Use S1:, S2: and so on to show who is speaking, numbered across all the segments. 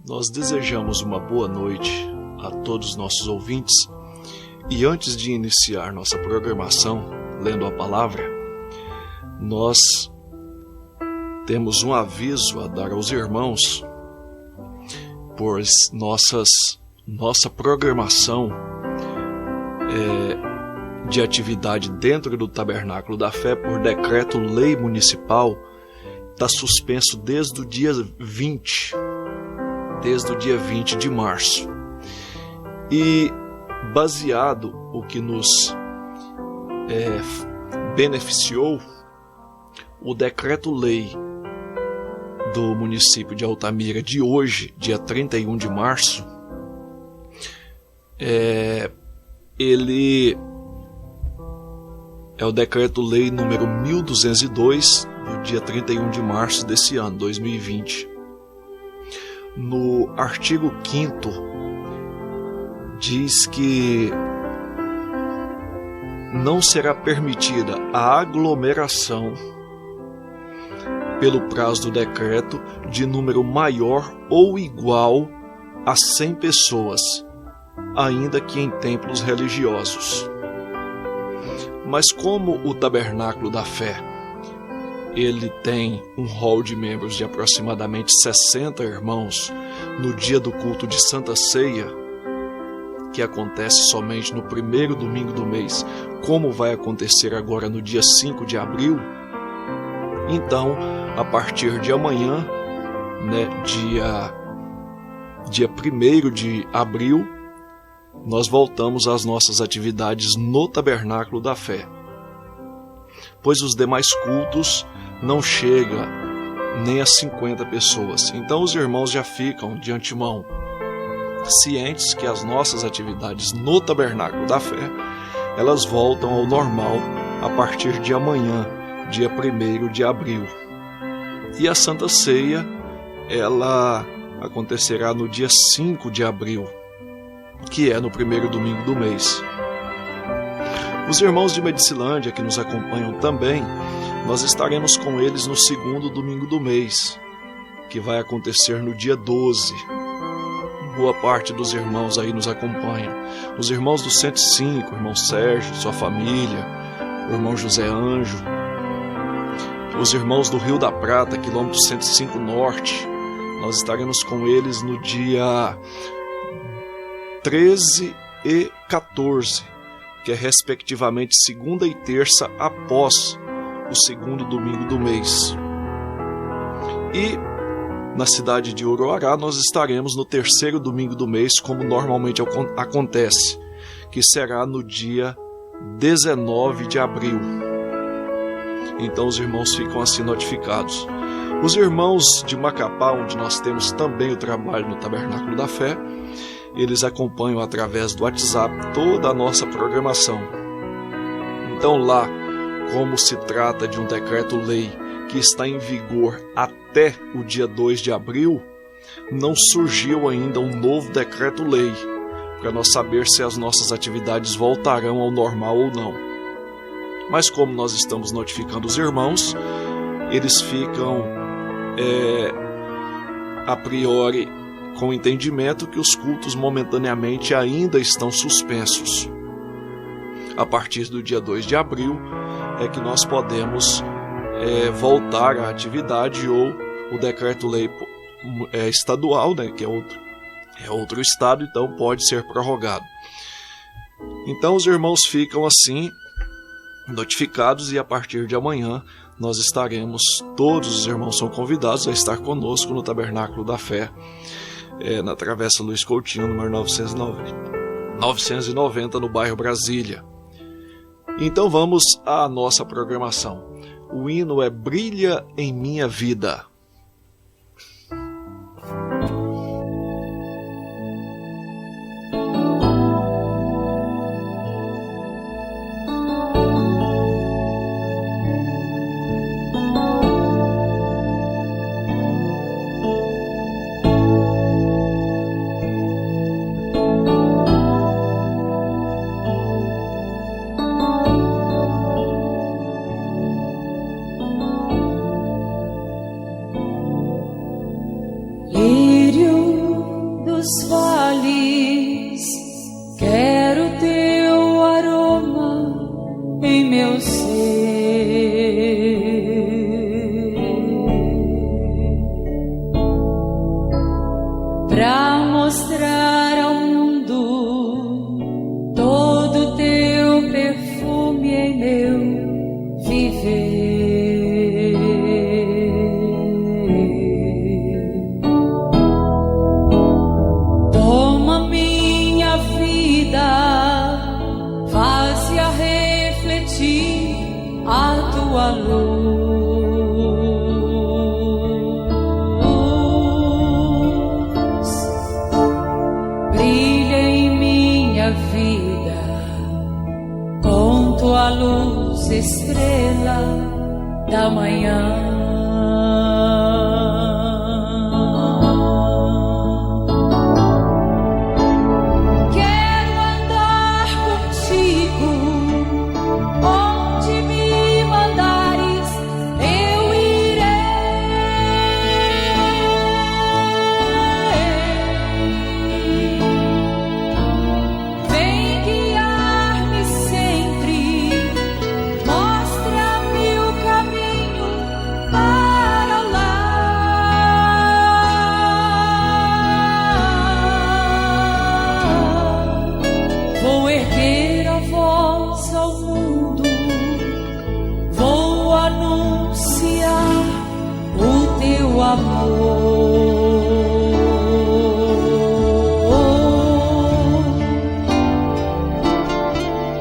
S1: Nós desejamos uma boa noite a todos os nossos ouvintes e antes de iniciar nossa programação, lendo a palavra, nós temos um aviso a dar aos irmãos, pois nossa programação de atividade dentro do Tabernáculo da Fé por decreto-lei municipal está suspenso desde o dia 20 de março. E baseado o que nos beneficiou, o decreto-lei do município de Altamira de hoje, dia 31 de março, ele é o decreto-lei número 1202, do dia 31 de março desse ano, 2020. No artigo 5º, diz que não será permitida a aglomeração pelo prazo do decreto de número maior ou igual a 100 pessoas, ainda que em templos religiosos. Mas como o Tabernáculo da Fé ele tem um hall de membros de aproximadamente 60 irmãos no dia do culto de Santa Ceia, que acontece somente no primeiro domingo do mês, como vai acontecer agora no dia 5 de abril, então, a partir de amanhã, dia 1º de abril, nós voltamos às nossas atividades no Tabernáculo da Fé, pois os demais cultos não chegam nem a 50 pessoas. Então os irmãos já ficam de antemão cientes que as nossas atividades no Tabernáculo da Fé, elas voltam ao normal a partir de amanhã, dia 1º de abril. E a Santa Ceia, ela acontecerá no dia 5 de abril, que é no primeiro domingo do mês. Os irmãos de Medicilândia que nos acompanham também, nós estaremos com eles no segundo domingo do mês, que vai acontecer no dia 12. Boa parte dos irmãos aí nos acompanham. Os irmãos do 105, o irmão Sérgio, sua família, o irmão José Anjo, os irmãos do Rio da Prata, quilômetro 105 Norte, nós estaremos com eles no dia 13 e 14, que é respectivamente segunda e terça após o segundo domingo do mês. E na cidade de Uruará nós estaremos no terceiro domingo do mês, como normalmente acontece, que será no dia 19 de abril. Então os irmãos ficam assim notificados. Os irmãos de Macapá, onde nós temos também o trabalho no Tabernáculo da Fé, eles acompanham através do WhatsApp toda a nossa programação. Então lá, como se trata de um decreto-lei que está em vigor até o dia 2 de abril, não surgiu ainda um novo decreto-lei para nós saber se as nossas atividades voltarão ao normal ou não. Mas como nós estamos notificando os irmãos, eles ficam a priori com o entendimento que os cultos momentaneamente ainda estão suspensos. A partir do dia 2 de abril é que nós podemos voltar à atividade, ou o decreto-lei estadual, que é outro estado, então pode ser prorrogado. Então os irmãos ficam assim notificados, e a partir de amanhã nós estaremos, todos os irmãos são convidados a estar conosco no Tabernáculo da Fé, na Travessa Luiz Coutinho, número 990, no bairro Brasília. Então vamos à nossa programação. O hino é Brilha em Minha Vida.
S2: nos vales, quero teu aroma em meu ser. Pra mostrar ao mundo todo teu perfume em meu viver. Toma minha vida, faz-a refletir a tua luz. A luz estrela da manhã. Quero andar contigo, onde me mandares, eu irei. Vem guiar-me sempre, mostra-me o caminho para lá. Vou erguer a voz ao mundo, vou anunciar o teu amor.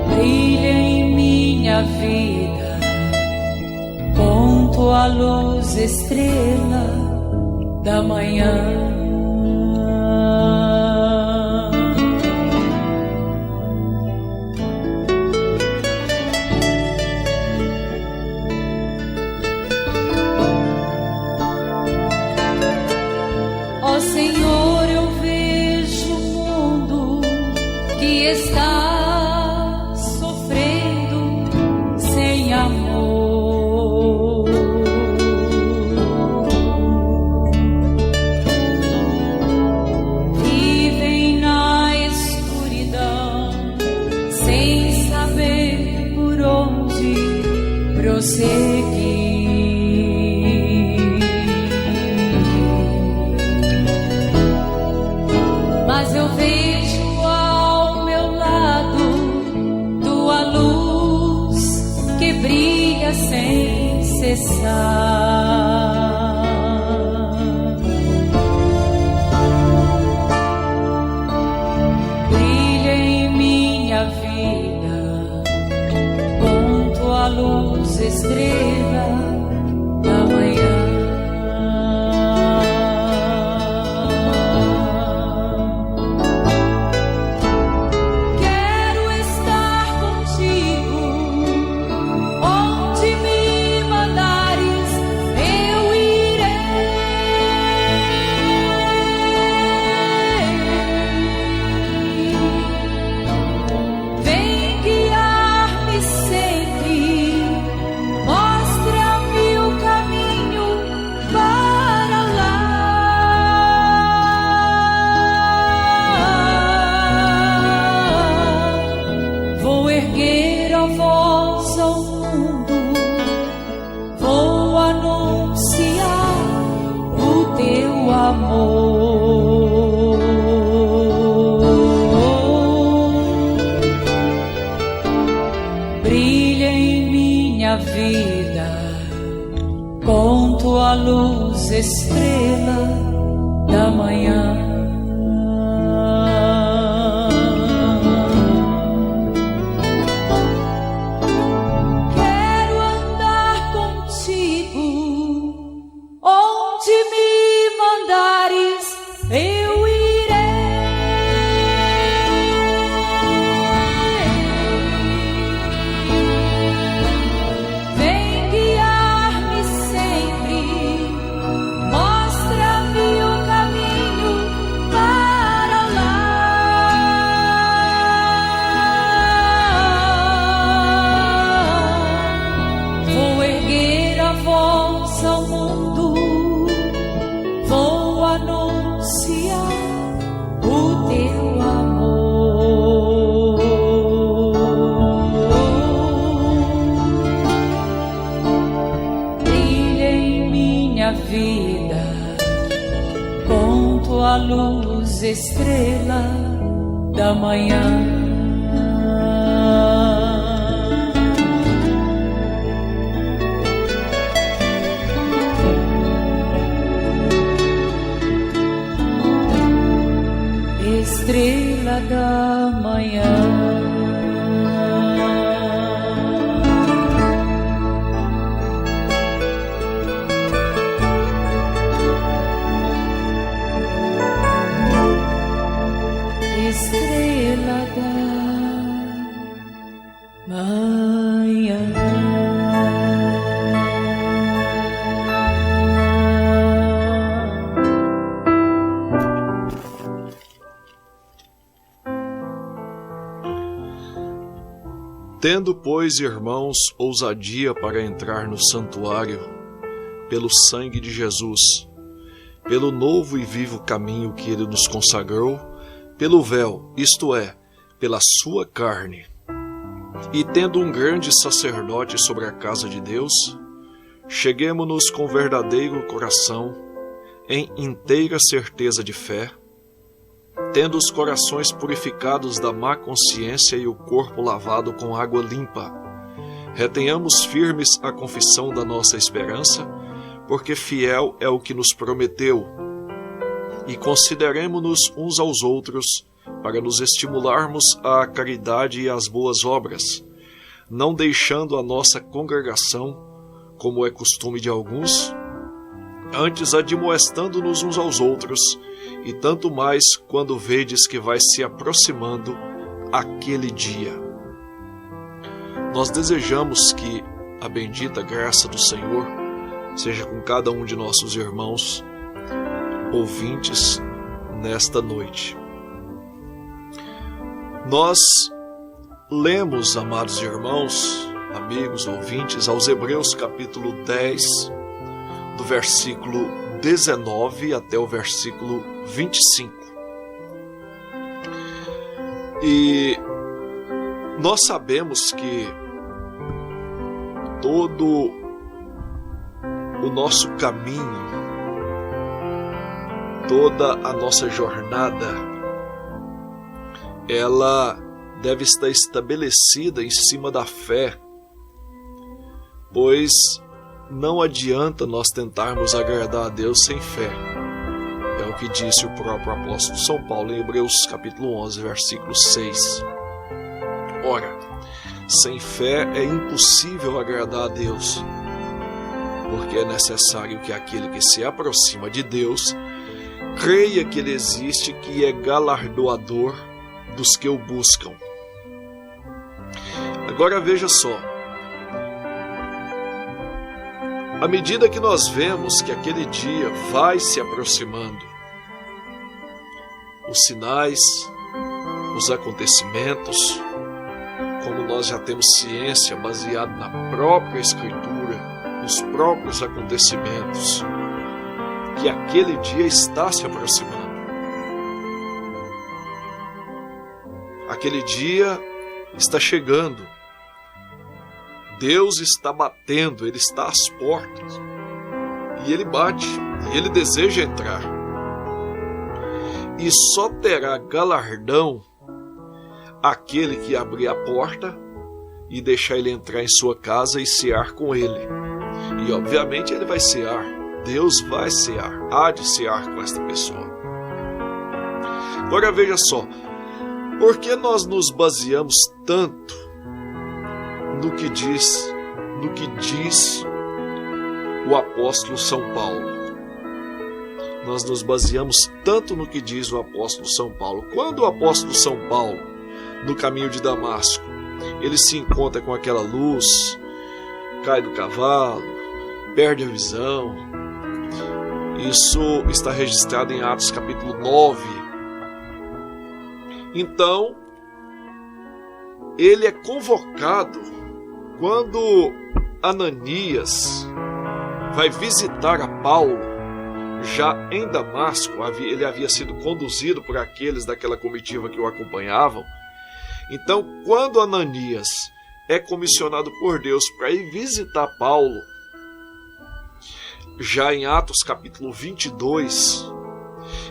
S2: Brilha em minha vida, ponto a luz estrela da manhã. Ó Senhor, eu vejo o mundo que está sofrendo sem amor. Vivem na escuridão sem saber por onde prosseguir. Mas eu vejo ao meu lado tua luz que brilha sem cessar. Brilha em minha vida, ponto a luz estrela da manhã. Quero estar contigo, onde me mandares, eu irei. Vem guiar-me sempre, mostra-me o caminho para lá. Vou erguer a voz ao mundo, vou anunciar o teu amor. Brilha em minha vida, conto a luz estrela da manhã. Quero andar contigo, onde me mandares, eu irei. Vem guiar-me sempre, mostra-me o caminho tua luz, estrela da manhã. Estrela da manhã. Estrela da manhã.
S1: Tendo, pois, irmãos, ousadia para entrar no santuário, pelo sangue de Jesus, pelo novo e vivo caminho que ele nos consagrou, pelo véu, isto é, pela sua carne, e tendo um grande sacerdote sobre a casa de Deus, cheguemo-nos com verdadeiro coração, em inteira certeza de fé, tendo os corações purificados da má consciência e o corpo lavado com água limpa. Retenhamos firmes a confissão da nossa esperança, porque fiel é o que nos prometeu. E consideremo-nos uns aos outros, para nos estimularmos à caridade e às boas obras, não deixando a nossa congregação, como é costume de alguns, antes admoestando-nos uns aos outros, e tanto mais quando vedes que vai se aproximando aquele dia. Nós desejamos que a bendita graça do Senhor seja com cada um de nossos irmãos ouvintes nesta noite. Nós lemos, amados irmãos, amigos, ouvintes, aos Hebreus capítulo 10, do versículo 19 até o versículo 25. E nós sabemos que todo o nosso caminho, toda a nossa jornada, ela deve estar estabelecida em cima da fé, pois não adianta nós tentarmos agradar a Deus sem fé. É o que disse o próprio apóstolo São Paulo em Hebreus capítulo 11, versículo 6. Ora, sem fé é impossível agradar a Deus, porque é necessário que aquele que se aproxima de Deus creia que Ele existe, que é galardoador dos que o buscam. Agora veja só, à medida que nós vemos que aquele dia vai se aproximando, os sinais, os acontecimentos, como nós já temos ciência baseada na própria Escritura, nos próprios acontecimentos, que aquele dia está se aproximando. Aquele dia está chegando. Deus está batendo, Ele está às portas. E Ele bate, e Ele deseja entrar. E só terá galardão aquele que abrir a porta e deixar Ele entrar em sua casa e cear com Ele. E obviamente Ele vai cear. Deus vai cear, há de cear com esta pessoa. Agora veja só, por que nós nos baseamos tanto no que diz o apóstolo São Paulo? Nós nos baseamos tanto no que diz o apóstolo São Paulo. Quando o apóstolo São Paulo, no caminho de Damasco, ele se encontra com aquela luz, cai do cavalo, perde a visão. Isso está registrado em Atos capítulo 9. Então, ele é convocado quando Ananias vai visitar a Paulo, já em Damasco. Ele havia sido conduzido por aqueles daquela comitiva que o acompanhavam. Então, quando Ananias é comissionado por Deus para ir visitar Paulo, já em Atos capítulo 22,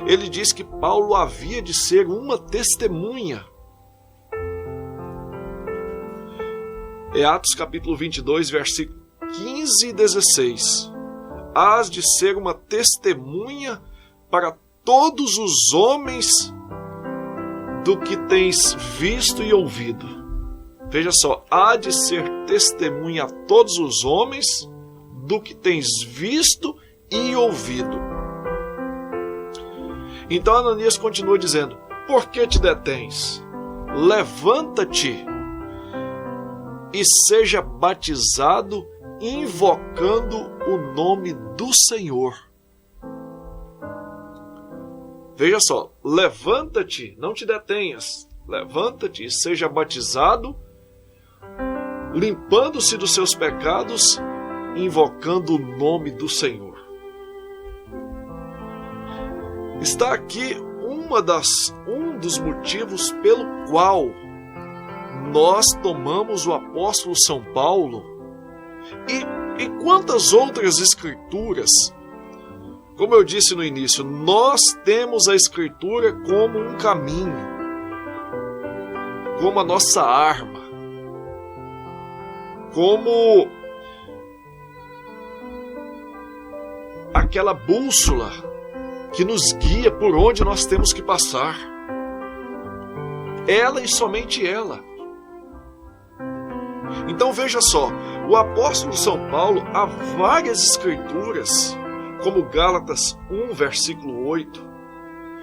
S1: ele diz que Paulo havia de ser uma testemunha. É Atos capítulo 22, versículo 15 e 16. Hás de ser uma testemunha para todos os homens do que tens visto e ouvido. Veja só, há de ser testemunha a todos os homens do que tens visto e ouvido. Então Ananias continua dizendo: por que te detens? Levanta-te e seja batizado, invocando o nome do Senhor. Veja só, levanta-te, não te detenhas. Levanta-te e seja batizado, limpando-se dos seus pecados, invocando o nome do Senhor. Está aqui um dos motivos pelo qual nós tomamos o apóstolo São Paulo e quantas outras escrituras. Como eu disse no início, nós temos a Escritura como um caminho, como a nossa arma, como aquela bússola que nos guia por onde nós temos que passar. Ela e somente ela. Então veja só, o apóstolo São Paulo, há várias escrituras, como Gálatas 1, versículo 8,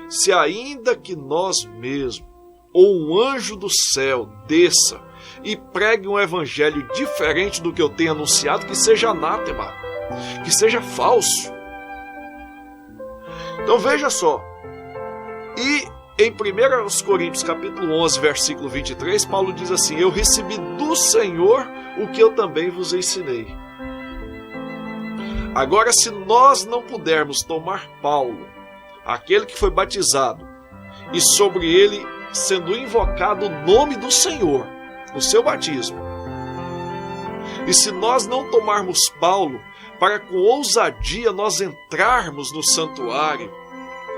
S1: se ainda que nós mesmos, ou um anjo do céu desça e pregue um evangelho diferente do que eu tenho anunciado, que seja anátema, que seja falso. Então veja só, e em 1 Coríntios capítulo 11, versículo 23, Paulo diz assim: eu recebi do Senhor o que eu também vos ensinei. Agora, se nós não pudermos tomar Paulo, aquele que foi batizado, e sobre ele sendo invocado o nome do Senhor, no seu batismo, e se nós não tomarmos Paulo, para com ousadia nós entrarmos no santuário,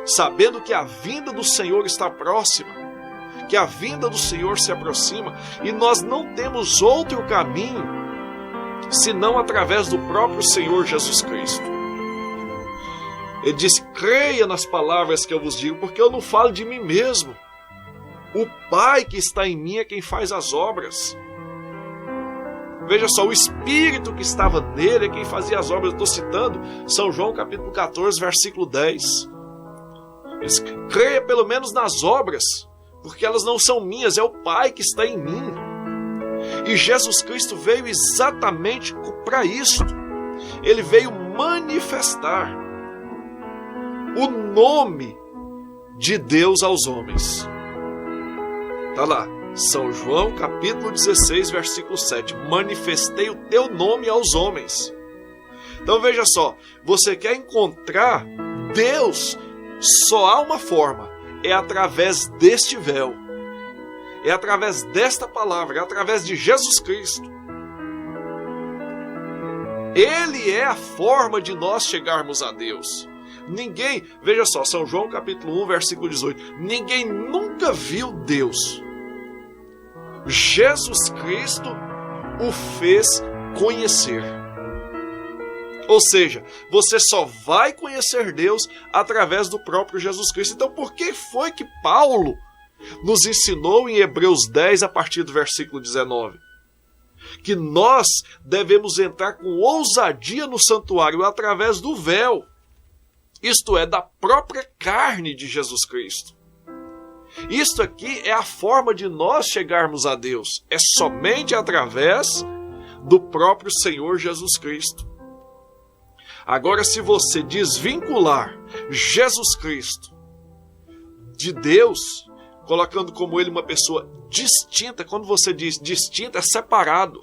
S1: sabendo que a vinda do Senhor está próxima, que a vinda do Senhor se aproxima, e nós não temos outro caminho senão através do próprio Senhor Jesus Cristo. Ele disse: creia nas palavras que eu vos digo, porque eu não falo de mim mesmo. O Pai que está em mim é quem faz as obras. Veja só, o Espírito que estava nele é quem fazia as obras. Eu estou citando São João capítulo 14, versículo 10. Ele diz: creia pelo menos nas obras, porque elas não são minhas, é o Pai que está em mim. E Jesus Cristo veio exatamente para isso. Ele veio manifestar o nome de Deus aos homens. Está lá, São João capítulo 16, versículo 7. Manifestei o teu nome aos homens. Então veja só, você quer encontrar Deus, só há uma forma, é através deste véu. É através desta palavra, é através de Jesus Cristo. Ele é a forma de nós chegarmos a Deus. Ninguém, veja só, São João capítulo 1, versículo 18. Ninguém nunca viu Deus. Jesus Cristo o fez conhecer. Ou seja, você só vai conhecer Deus através do próprio Jesus Cristo. Então, por que foi que Paulo nos ensinou em Hebreus 10, a partir do versículo 19, que nós devemos entrar com ousadia no santuário através do véu, isto é, da própria carne de Jesus Cristo. Isto aqui é a forma de nós chegarmos a Deus, é somente através do próprio Senhor Jesus Cristo. Agora, se você desvincular Jesus Cristo de Deus, colocando como ele uma pessoa distinta, quando você diz distinta, é separado.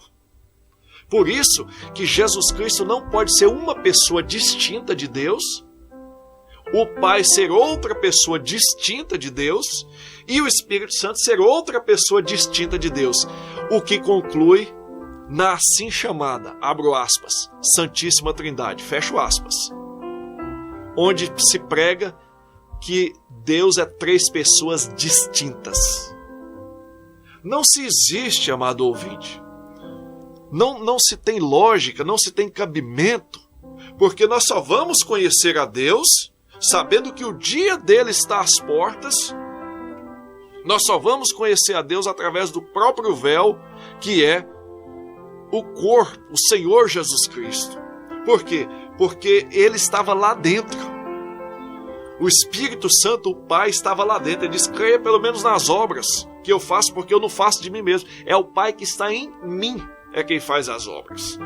S1: Por isso que Jesus Cristo não pode ser uma pessoa distinta de Deus, o Pai ser outra pessoa distinta de Deus e o Espírito Santo ser outra pessoa distinta de Deus, o que conclui na assim chamada, abro aspas, Santíssima Trindade, fecho aspas, onde se prega que Deus é 3 pessoas distintas. Não se existe, amado ouvinte. Não se tem lógica, não se tem cabimento, porque nós só vamos conhecer a Deus sabendo que o dia dele está às portas. Nós só vamos conhecer a Deus através do próprio véu, que é o corpo, o Senhor Jesus Cristo. Por quê? Porque ele estava lá dentro. O Espírito Santo, o Pai, estava lá dentro. Ele diz: creia pelo menos nas obras que eu faço, porque eu não faço de mim mesmo. É o Pai que está em mim, é quem faz as obras.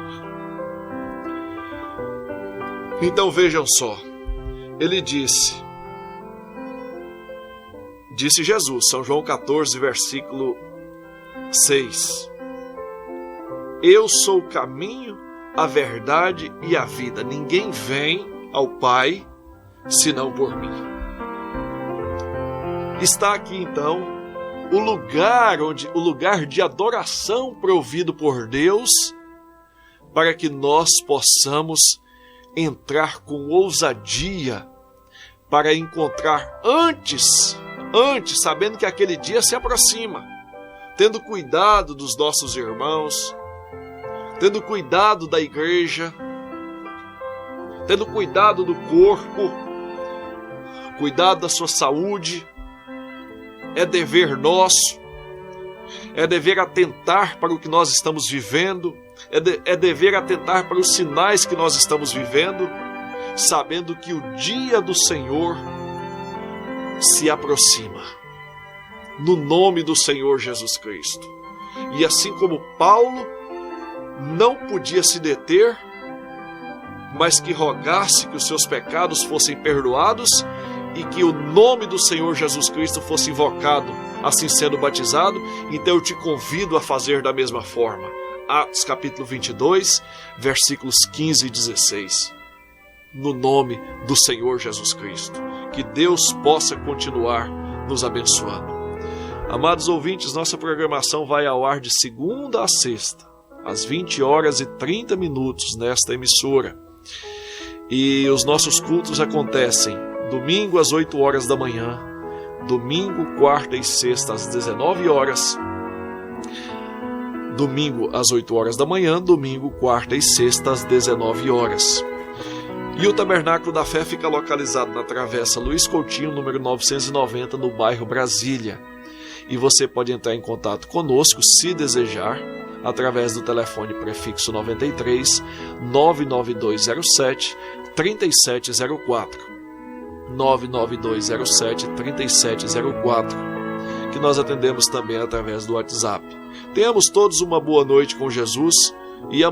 S1: Então vejam só, ele disse Jesus, São João 14, versículo 6: eu sou o caminho, a verdade e a vida. Ninguém vem ao Pai senão por mim. Está aqui então o lugar de adoração provido por Deus, para que nós possamos entrar com ousadia para encontrar antes, sabendo que aquele dia se aproxima, tendo cuidado dos nossos irmãos, tendo cuidado da igreja, tendo cuidado do corpo, cuidado da sua saúde. É dever nosso, é dever atentar para o que nós estamos vivendo, é dever atentar para os sinais que nós estamos vivendo, sabendo que o dia do Senhor se aproxima, no nome do Senhor Jesus Cristo. E assim como Paulo não podia se deter, mas que rogasse que os seus pecados fossem perdoados e que o nome do Senhor Jesus Cristo fosse invocado, assim sendo batizado, então eu te convido a fazer da mesma forma. Atos capítulo 22, versículos 15 e 16. No nome do Senhor Jesus Cristo. Que Deus possa continuar nos abençoando. Amados ouvintes, nossa programação vai ao ar de segunda a sexta, às 20h30 nesta emissora. E os nossos cultos acontecem domingo às 8h da manhã, domingo, quarta e sexta às 19h, domingo às 8h da manhã, domingo, quarta e sexta às 19h. E o Tabernáculo da Fé fica localizado na Travessa Luiz Coutinho, número 990, no bairro Brasília. E você pode entrar em contato conosco, se desejar, através do telefone prefixo 93 99207 3704. 99207 3704, que nós atendemos também através do WhatsApp. Tenhamos todos uma boa noite com Jesus e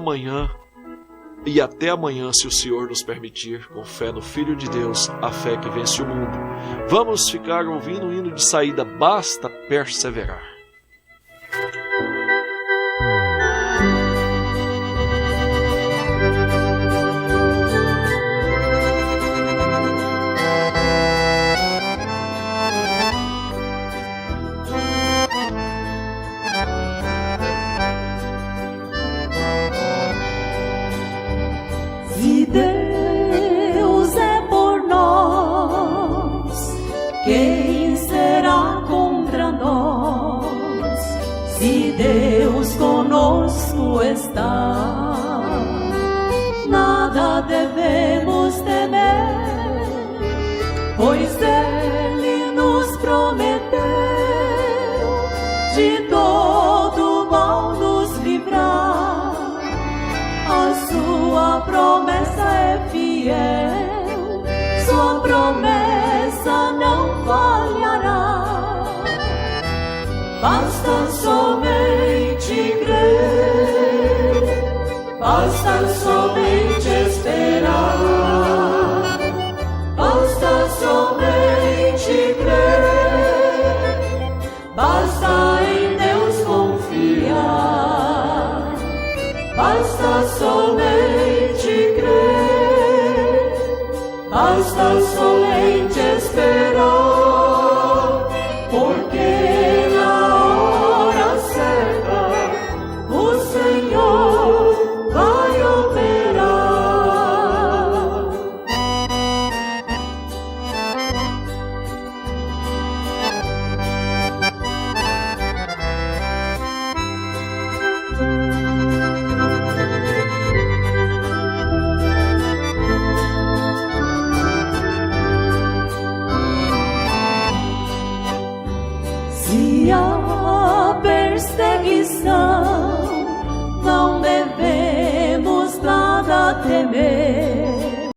S1: até amanhã, se o Senhor nos permitir, com fé no Filho de Deus, a fé que vence o mundo. Vamos ficar ouvindo o hino de saída, basta perseverar.
S2: Deus é por nós, quem será contra nós? Se Deus conosco está, nada devemos temer, pois Ele nos prometeu de todo mal nos livrar. A sua promessa é fiel, sua promessa não falhará. Basta somente crer, basta somente esperar. Basta somente crer, basta em Deus confiar. Basta somente crer, basta somente esperar, porque na Se a perseguição